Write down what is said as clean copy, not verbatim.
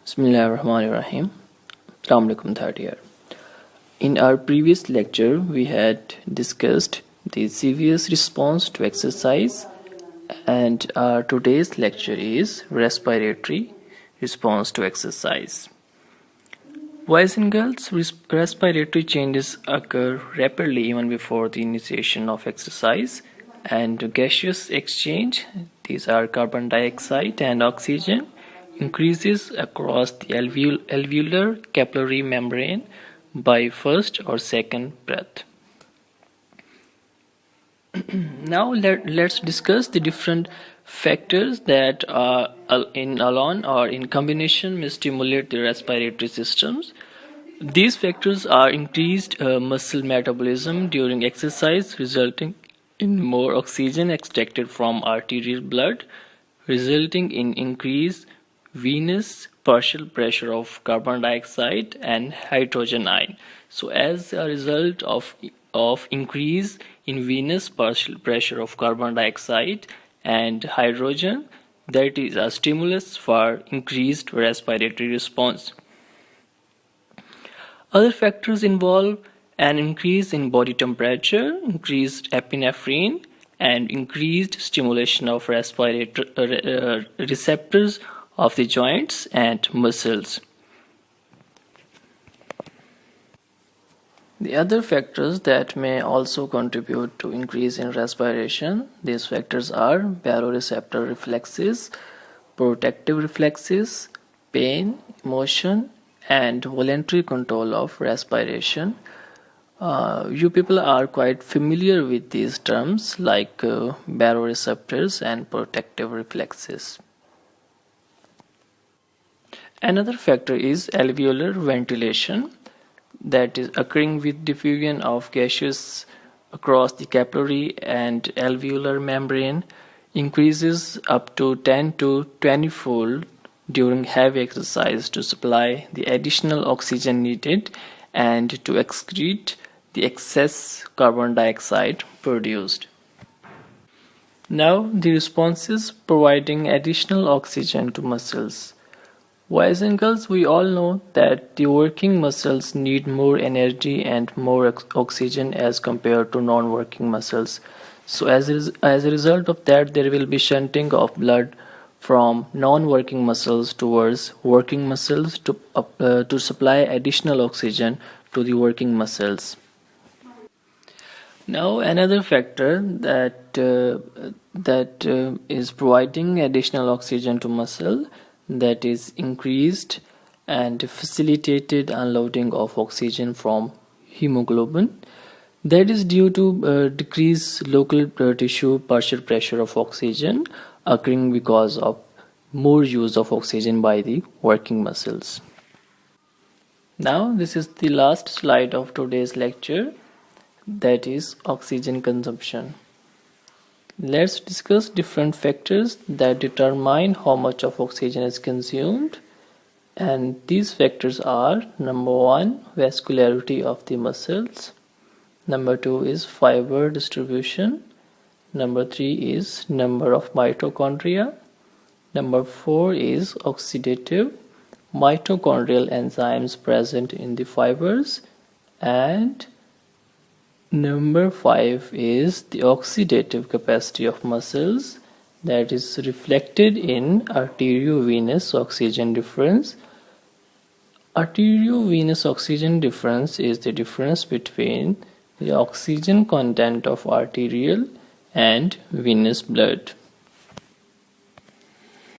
Bismillahirrahmanirrahim. Assalamu alaikum, third year. In our previous lecture, we had discussed the serious response to exercise, and our today's lecture is respiratory response to exercise. Boys and girls, respiratory changes occur rapidly even before the initiation of exercise, and gaseous exchange, these are carbon dioxide and oxygen, increases across the alveolar capillary membrane by first or second breath. Now let's discuss the different factors that in alone or in combination may stimulate the respiratory systems. These factors are increased muscle metabolism during exercise, resulting in more oxygen extracted from arterial blood, resulting in increased venous partial pressure of carbon dioxide and hydrogen ion. So as a result of increase in venous partial pressure of carbon dioxide and hydrogen, that is a stimulus for increased respiratory response. Other factors involve an increase in body temperature, increased epinephrine, and increased stimulation of respiratory receptors of the joints and muscles. The other factors that may also contribute to increase in respiration, these factors are baroreceptor reflexes, protective reflexes, pain, emotion, and voluntary control of respiration. You people are quite familiar with these terms like baroreceptors and protective reflexes. Another factor is alveolar ventilation, that is occurring with diffusion of gases across the capillary and alveolar membrane, increases up to 10 to 20 fold during heavy exercise to supply the additional oxygen needed and to excrete the excess carbon dioxide produced. Now the responses providing additional oxygen to muscles. Boys and girls, we all know that the working muscles need more energy and more oxygen as compared to non-working muscles. So as a result of that, there will be shunting of blood from non-working muscles towards working muscles to supply additional oxygen to the working muscles. Now another factor that is providing additional oxygen to muscle, that is increased and facilitated unloading of oxygen from hemoglobin. That is due to decreased local tissue partial pressure of oxygen occurring because of more use of oxygen by the working muscles. Now this is the last slide of today's lecture, that is oxygen consumption. Let's discuss different factors that determine how much of oxygen is consumed, and these factors are: number 1, vascularity of the muscles, number 2 is fiber distribution, number 3 is number of mitochondria, number 4 is oxidative mitochondrial enzymes present in the fibers, and number 5 is the oxidative capacity of muscles, that is reflected in arteriovenous oxygen difference. Arteriovenous oxygen difference is the difference between the oxygen content of arterial and venous blood.